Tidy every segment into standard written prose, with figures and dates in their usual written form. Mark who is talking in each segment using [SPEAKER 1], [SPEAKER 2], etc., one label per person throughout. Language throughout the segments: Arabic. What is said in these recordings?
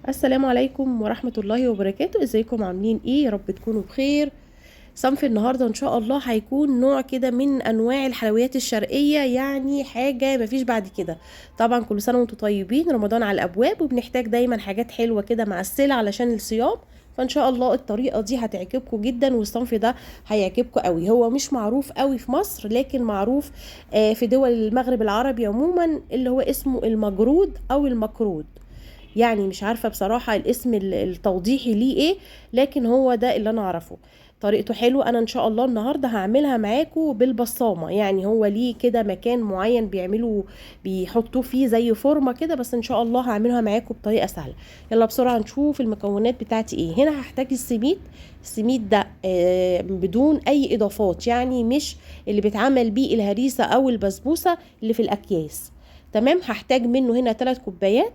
[SPEAKER 1] السلام عليكم ورحمة الله وبركاته. ازيكم عاملين ايه؟ يا رب تكونوا بخير. صنف النهاردة ان شاء الله هيكون نوع كده من انواع الحلويات الشرقية، يعني حاجة مفيش بعد كده. طبعا كل سنة وانتم طيبين، رمضان على الابواب وبنحتاج دايما حاجات حلوة كده مع السلة علشان الصيام. فان شاء الله الطريقة دي هتعجبكم جدا، والصنف ده هيعجبكم قوي. هو مش معروف قوي في مصر لكن معروف في دول المغرب العربي عموما، اللي هو اسمه المجرود او المكرود. يعني مش عارفة بصراحة الاسم التوضيحي ليه ايه، لكن هو ده اللي انا اعرفه. طريقته حلوة. انا ان شاء الله النهاردة هعملها معاكم بالبصامة، يعني هو ليه كده مكان معين بيعملوا بيحطوه فيه زي فورمة كده، بس ان شاء الله هعملها معاكم بطريقة سهلة. يلا بسرعة نشوف المكونات بتاعتي ايه. هنا هحتاج السميد. السميد ده بدون اي اضافات، يعني مش اللي بيتعمل بيه الهريسة او البسبوسة اللي في الاكياس. تمام. هحتاج منه هنا 3 كوبايات.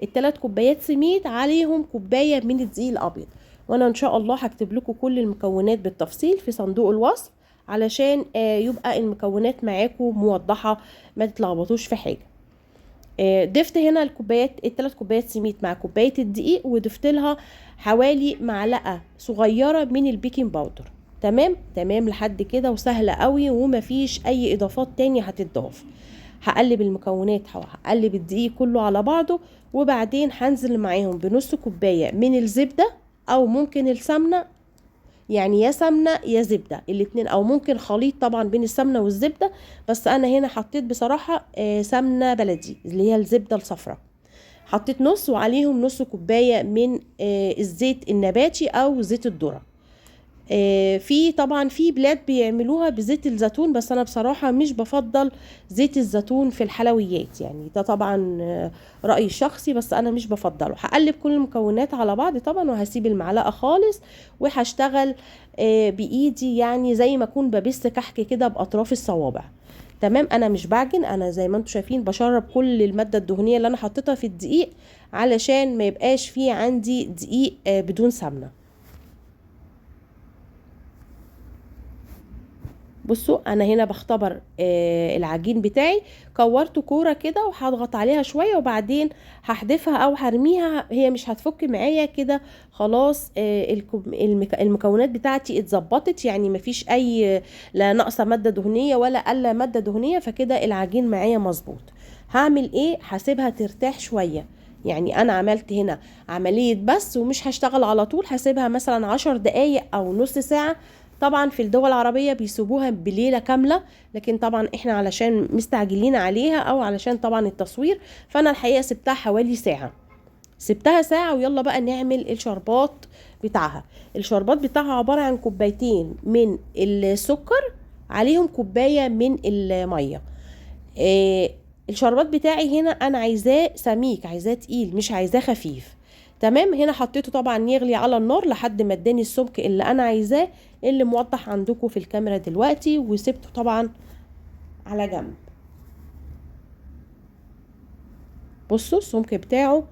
[SPEAKER 1] الثلاث كوبايات سميد عليهم كوبايه من الدقيق الابيض. وانا ان شاء الله هكتب لكم كل المكونات بالتفصيل في صندوق الوصف، علشان يبقى المكونات معاكم موضحه، ما تتلخبطوش في حاجه. ضفت هنا الثلاث كوبايات سميد مع كوبايه الدقيق، وضفت لها حوالي معلقه صغيره من البيكنج باودر. تمام تمام لحد كده، وسهله قوي ومفيش اي اضافات تانية هتتضاف. هقلب المكونات، هقلب الدقيق كله على بعضه، وبعدين هنزل معاهم بنص كوبايه من الزبده، او ممكن السمنه، يعني يا سمنه يا زبده الاتنين، او ممكن خليط طبعا بين السمنه والزبده. بس انا هنا حطيت بصراحه سمنه بلدي اللي هي الزبده الصفراء. حطيت نص، وعليهم نص كوبايه من الزيت النباتي او زيت الذره. في طبعا في بلاد بيعملوها بزيت الزيتون، بس انا بصراحة مش بفضل زيت الزيتون في الحلويات، يعني ده طبعا رأيي الشخصي، بس انا مش بفضله. هقلب كل المكونات على بعض طبعا، وهسيب المعلقة خالص، وهشتغل بايدي، يعني زي ما اكون ببث كحك كده باطراف الصوابع. تمام. انا مش بعجن، انا زي ما انتم شايفين بشرب كل المادة الدهنية اللي انا حطيتها في الدقيق، علشان ما يبقاش فيه عندي دقيق بدون سمنة. بصوا انا هنا بختبر العجين بتاعي. كورته كوره كده، وهضغط عليها شويه، وبعدين هحذفها او هرميها، هي مش هتفك معايا كده. خلاص المكونات بتاعتي اتظبطت، يعني مفيش اي لا ناقصه ماده دهنيه ولا قله ماده دهنيه، فكده العجين معايا مظبوط. هعمل ايه؟ هسيبها ترتاح شويه. يعني انا عملت هنا عمليه بس، ومش هشتغل على طول، هسيبها مثلا 10 دقايق او نص ساعه. طبعا في الدول العربية بيسيبوها بليلة كاملة، لكن طبعا احنا علشان مستعجلين عليها، او علشان طبعا التصوير، فانا الحقيقة سبتها حوالي ساعة. سبتها ساعة، ويلا بقى نعمل الشربات بتاعها. الشربات بتاعها عبارة عن كوبايتين من السكر، عليهم كوباية من المية. إيه، الشربات بتاعي هنا انا عايزاه سميك، عايزاه تقيل، مش عايزاه خفيف. تمام. هنا حطيته طبعا يغلي على النار لحد ما اداني السمك اللي انا عايزاه، اللي موضح عندكم في الكاميرا دلوقتي، وسبته طبعا على جنب. بصوا السمك بتاعه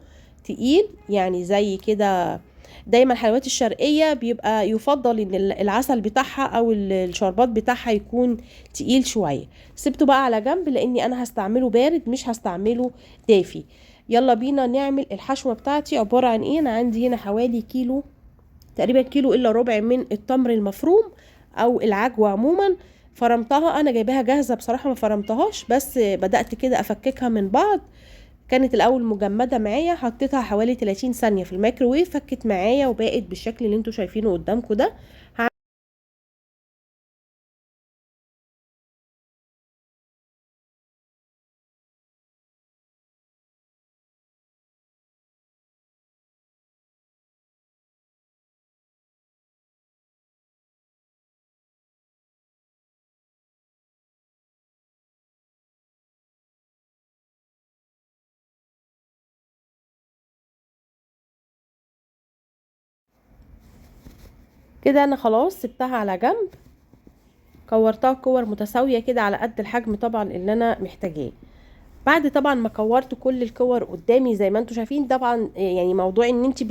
[SPEAKER 1] تقيل، يعني زي كده. دايما الحلويات الشرقية بيبقى يفضل ان العسل بتاعها او الشربات بتاعها يكون تقيل شوية. سبته بقى على جنب، لاني انا هستعمله بارد مش هستعمله دافي. يلا بينا نعمل الحشوة بتاعتي. عبارة عن ايه؟ انا عندي هنا حوالي كيلو، تقريبا كيلو الا ربع من التمر المفروم، او العجوة عموما. فرمتها، انا جايباها جاهزة بصراحة، ما فرمتهاش، بس بدأت كده افككها من بعض. كانت الاول مجمده معايا، حطيتها حوالي 30 ثانيه في الميكروويف، فكت معايا وبقت بالشكل اللي انتوا شايفينه قدامكم ده. كده انا خلاص سبتها على جنب. كورتها كور متساويه كده على قد الحجم طبعا اللي انا محتاجاه. بعد طبعا ما كورت كل الكور قدامي زي ما انتوا شايفين طبعا، يعني موضوع ان انت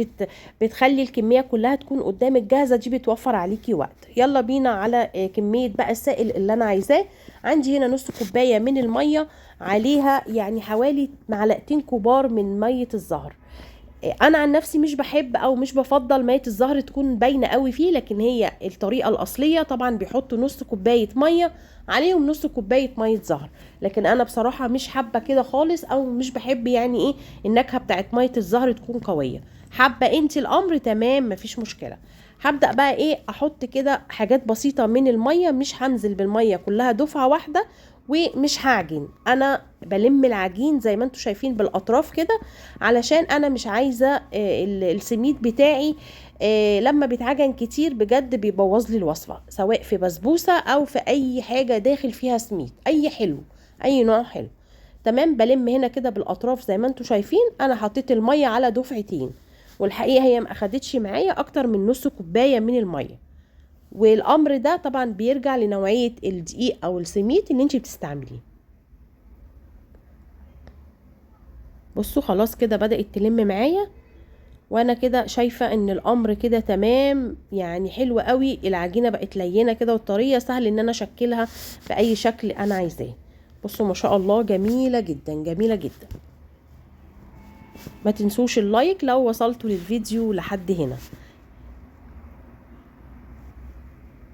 [SPEAKER 1] بتخلي الكميه كلها تكون قدامك جاهزه، دي بتوفر عليكي وقت. يلا بينا على كميه بقى السائل اللي انا عايزاه. عندي هنا نص كوبايه من الميه، عليها يعني حوالي معلقتين كبار من ميه الزهر. انا عن نفسي مش بحب او مش بفضل ميه الزهر تكون باينه قوي فيه، لكن هي الطريقه الاصليه طبعا بيحطوا نص كوبايه ميه عليهم نص كوبايه ميه زهر. لكن انا بصراحه مش حابه كده خالص، او مش بحب يعني ايه النكهه بتاعت ميه الزهر تكون قويه. حابه انت الامر تمام مفيش مشكله. هبدا بقى ايه احط كده حاجات بسيطه من الميه، مش هنزل بالميه كلها دفعه واحده، ومش هعجن. انا بلم العجين زي ما انتم شايفين بالاطراف كده، علشان انا مش عايزه السميد بتاعي لما بيتعجن كتير بجد بيبوظ لي الوصفه، سواء في بسبوسه او في اي حاجه داخل فيها سميد، اي حلو، اي نوع حلو. تمام. بلم هنا كده بالاطراف زي ما انتم شايفين. انا حطيت الميه على دفعتين، والحقيقه هي ما اخدتش معايا اكتر من نص كوبايه من الميه. والامر ده طبعا بيرجع لنوعيه الدقيق او السميد اللي انت بتستعمليه. بصوا خلاص كده بدات تلم معايا، وانا كده شايفه ان الامر كده تمام، يعني حلو قوي. العجينه بقت لينه كده وطريه، سهل ان انا اشكلها باي شكل انا عايزاه. بصوا ما شاء الله جميله جدا جميله جدا. ما تنسوش اللايك لو وصلتوا للفيديو لحد هنا.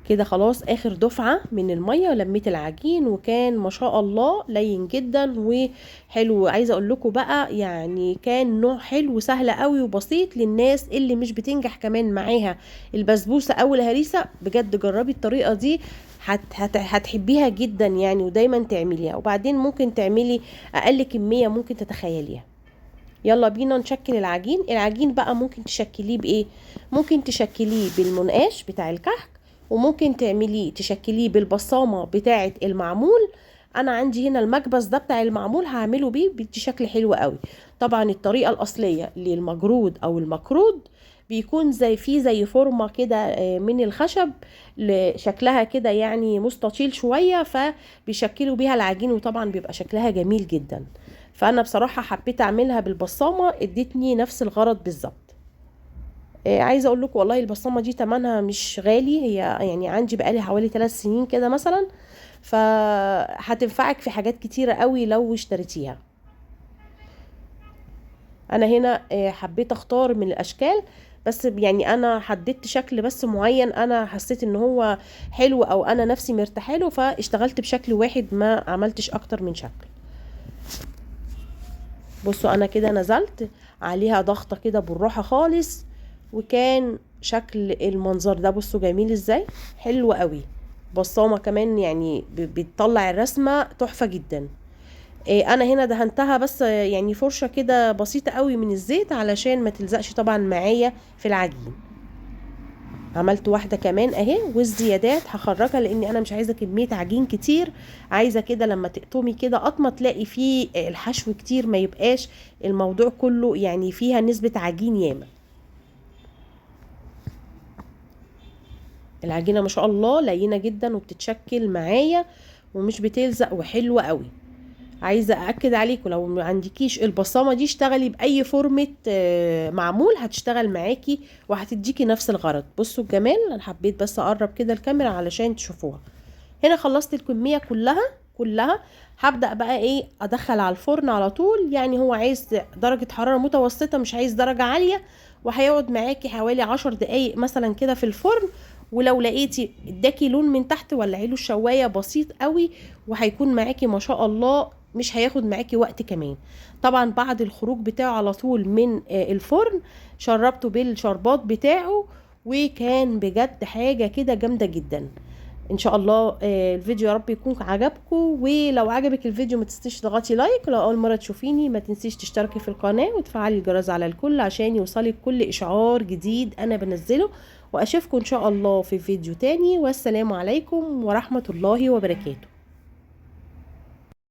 [SPEAKER 1] كده خلاص اخر دفعة من المية ولميت العجين، وكان ما شاء الله لين جدا وحلو. عايزة اقول لكم بقى يعني كان نوع حلو سهل قوي وبسيط للناس اللي مش بتنجح كمان معاها البسبوسة او الهريسة. بجد جربي الطريقة دي، هتحبيها جدا يعني، ودايما تعمليها. وبعدين ممكن تعملي اقل كمية ممكن تتخيليها. يلا بينا نشكل العجين. العجين بقى ممكن تشكليه بايه؟ ممكن تشكليه بالمنقاش بتاع الكحك، وممكن تشكليه بالبصامه بتاعه المعمول. انا عندي هنا المكبس ده بتاع المعمول هعمله بيه، بيدي شكل حلو قوي. طبعا الطريقه الاصليه للمجرود او المكرود بيكون زي فورمه كده من الخشب، شكلها كده يعني مستطيل شويه، فبيشكلوا بيها العجين، وطبعا بيبقى شكلها جميل جدا. فانا بصراحه حبيت اعملها بالبصامه، ادتني نفس الغرض بالظبط. عايزه اقول لكم والله البصامه دي تمنها مش غالي، هي يعني عندي بقالي حوالي 3 سنين كده مثلا، فهتنفعك في حاجات كتيره قوي لو اشتريتيها. انا هنا حبيت اختار من الاشكال، بس يعني انا حددت شكل بس معين انا حسيت ان هو حلو او انا نفسي مرتاحه له، فاشتغلت بشكل واحد ما عملتش اكتر من شكل. بصوا انا كده نزلت عليها ضغطه كده بالراحه خالص، وكان شكل المنظر ده بصوا جميل ازاي، حلو قوي. بصامه كمان يعني بتطلع الرسمه تحفه جدا. انا هنا دهنتها بس يعني فرشه كده بسيطه قوي من الزيت علشان ما تلزقش طبعا معايا في العجين. عملت واحده كمان اهي، والزيادات هخرجها لان انا مش عايزه كميه عجين كتير. عايزه كده لما تقطمي كده قطمه تلاقي فيه الحشو كتير، ما يبقاش الموضوع كله يعني فيها نسبه عجين ياما. العجينه ما شاء الله لينه جدا وبتتشكل معايا ومش بتلزق وحلوه قوي. عايزه ااكد عليكم لو ما عندكيش البصامه دي اشتغلي باي فورمه معمول هتشتغل معاكي وهتديكي نفس الغرض. بصوا الجمال. انا حبيت بس اقرب كده الكاميرا علشان تشوفوها. هنا خلصت الكميه كلها. هبدا بقى ايه ادخل على الفرن على طول. يعني هو عايز درجه حراره متوسطه مش عايز درجه عاليه، وهيقعد معاكي حوالي 10 دقايق مثلا كده في الفرن. ولو لقيتي اداكي لون من تحت ولعي له الشوايه بسيط قوي، وهيكون معاكي ما شاء الله مش هياخد معاكي وقت كمان. طبعا بعد الخروج بتاعه على طول من الفرن شربته بالشربات بتاعه، وكان بجد حاجه كده جامده جدا. ان شاء الله الفيديو يا رب يكون عجبكم. ولو عجبك الفيديو ما تنسيش تضغطي لايك، لو اول مره تشوفيني ما تنسيش تشتركي في القناه وتفعلي الجرس على الكل عشان يوصلك كل اشعار جديد انا بنزله. واشوفكم ان شاء الله في فيديو تاني، والسلام عليكم ورحمه الله وبركاته.